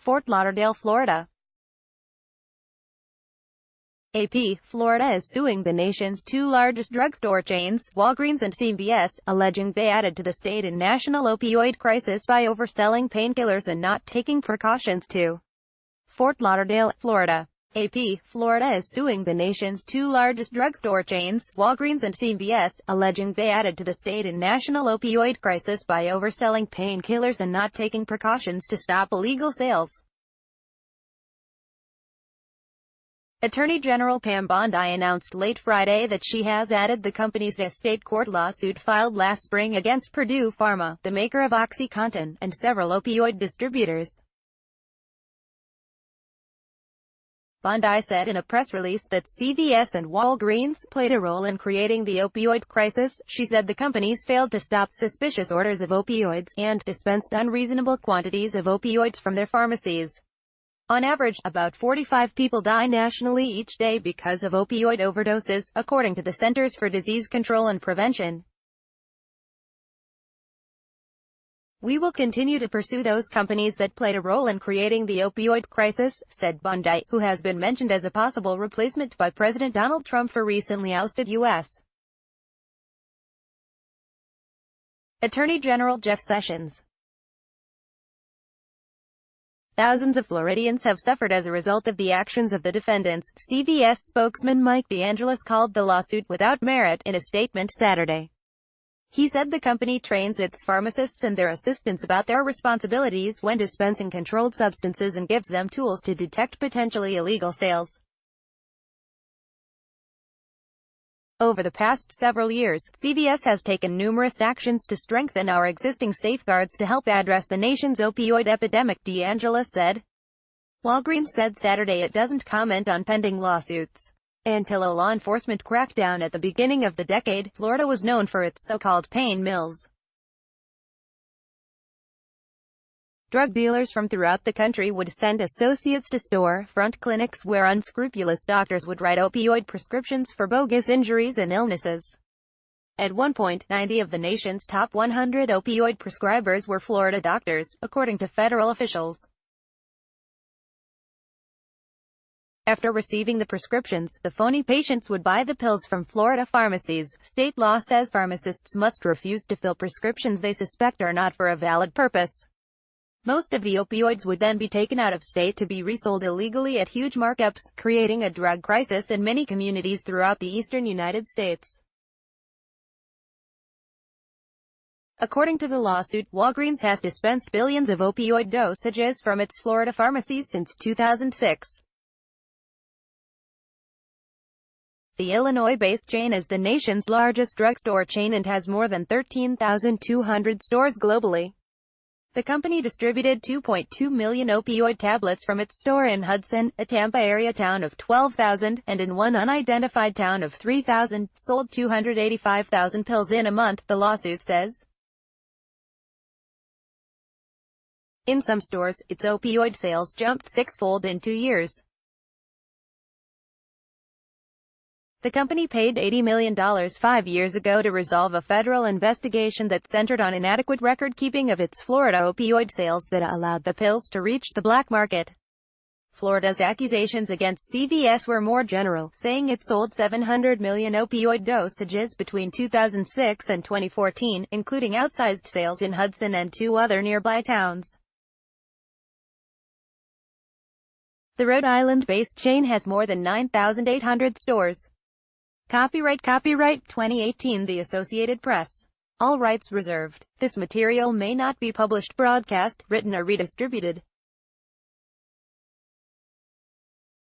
Fort Lauderdale, Florida. AP, Florida is suing the nation's two largest drugstore chains, Walgreens and CVS, alleging they added to the state and national opioid crisis by overselling painkillers and not taking precautions to. Fort Lauderdale, Florida. AP, Florida is suing the nation's two largest drugstore chains, Walgreens and CVS, alleging they added to the state and national opioid crisis by overselling painkillers and not taking precautions to stop illegal sales. Attorney General Pam Bondi announced late Friday that she has added the company's state court lawsuit filed last spring against Purdue Pharma, the maker of OxyContin, and several opioid distributors. Bondi said in a press release that CVS and Walgreens played a role in creating the opioid crisis. She said the companies failed to stop suspicious orders of opioids, and dispensed unreasonable quantities of opioids from their pharmacies. On average, about 45 people die nationally each day because of opioid overdoses, according to the Centers for Disease Control and Prevention. We will continue to pursue those companies that played a role in creating the opioid crisis, said Bondi, who has been mentioned as a possible replacement by President Donald Trump for recently ousted U.S. Attorney General Jeff Sessions. Thousands of Floridians have suffered as a result of the actions of the defendants, CVS spokesman Mike DeAngelis called the lawsuit without merit in a statement Saturday. He said the company trains its pharmacists and their assistants about their responsibilities when dispensing controlled substances and gives them tools to detect potentially illegal sales. Over the past several years, CVS has taken numerous actions to strengthen our existing safeguards to help address the nation's opioid epidemic, DeAngelis said. Walgreens said Saturday it doesn't comment on pending lawsuits. Until a law enforcement crackdown at the beginning of the decade, Florida was known for its so-called pain mills. Drug dealers from throughout the country would send associates to store-front clinics where unscrupulous doctors would write opioid prescriptions for bogus injuries and illnesses. At one point, 90 of the nation's top 100 opioid prescribers were Florida doctors, according to federal officials. After receiving the prescriptions, the phony patients would buy the pills from Florida pharmacies. State law says pharmacists must refuse to fill prescriptions they suspect are not for a valid purpose. Most of the opioids would then be taken out of state to be resold illegally at huge markups, creating a drug crisis in many communities throughout the eastern United States. According to the lawsuit, Walgreens has dispensed billions of opioid dosages from its Florida pharmacies since 2006. The Illinois-based chain is the nation's largest drugstore chain and has more than 13,200 stores globally. The company distributed 2.2 million opioid tablets from its store in Hudson, a Tampa area town of 12,000, and in one unidentified town of 3,000, sold 285,000 pills in a month, the lawsuit says. In some stores, its opioid sales jumped six-fold in 2 years. The company paid $80 million 5 years ago to resolve a federal investigation that centered on inadequate record-keeping of its Florida opioid sales that allowed the pills to reach the black market. Florida's accusations against CVS were more general, saying it sold 700 million opioid dosages between 2006 and 2014, including outsized sales in Hudson and 2 other nearby towns. The Rhode Island-based chain has more than 9,800 stores. Copyright 2018 The Associated Press. All rights reserved. This material may not be published, broadcast, written or redistributed.